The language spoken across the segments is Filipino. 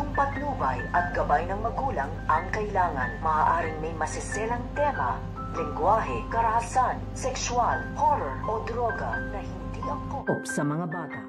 Humentong patnubay at gabay ng magulang ang kailangan. Maaaring may masiselang tema, lengguwahe, karahasan, sexual, horror o droga na hindi angkop sa mga bata.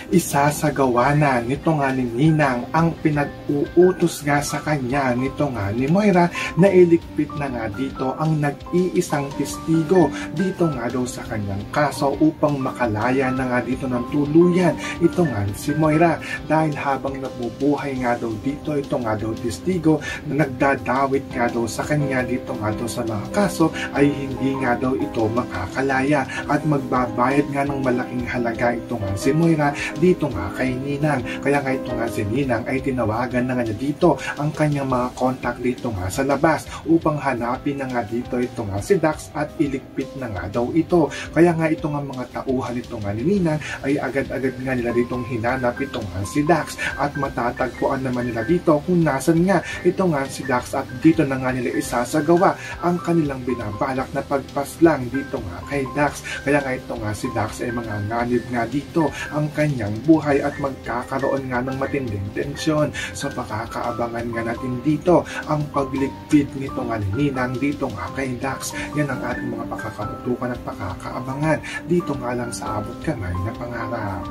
Isasagawa na nito nga ni Ninang ang pinag-uutos nga sa kanya nito nga ni Moira na iligpit na nga dito ang nag-iisang testigo dito nga daw sa kanyang kaso upang makalaya na nga dito ng tuluyan ito nga si Moira, dahil habang nabubuhay nga daw dito ito nga daw testigo na nagdadawit nga daw sa kanya dito nga daw sa mga kaso ay hindi nga daw ito makakalaya at magbabayad nga ng malaking halaga ito nga si Moira dito nga kay Ninang. Kaya nga ito nga si Ninang ay tinawagan na nga niya dito ang kanyang mga contact dito nga sa labas upang hanapin na nga dito ito nga si Dax at iligpit na nga daw ito. Kaya nga ito nga mga tauhan ito nga ni Ninang ay agad-agad nga nila ditong hinanap ito nga si Dax at matatagpuan naman nila dito kung nasan nga ito nga si Dax at dito na nga nila isasagawa ang kanilang binabalak na pagpaslang dito nga kay Dax. Kaya nga ito nga si Dax ay mga nganib nga dito ang kanyang buhay at magkakaroon nga ng matinding tensyon. So pakakaabangan nga natin dito ang pagligpit nito nga ni Ninang dito nga kay Dax. Yan ang ating mga pakakamutukan at pakakaabangan dito nga lang sa Abot Kamay na Pangarap.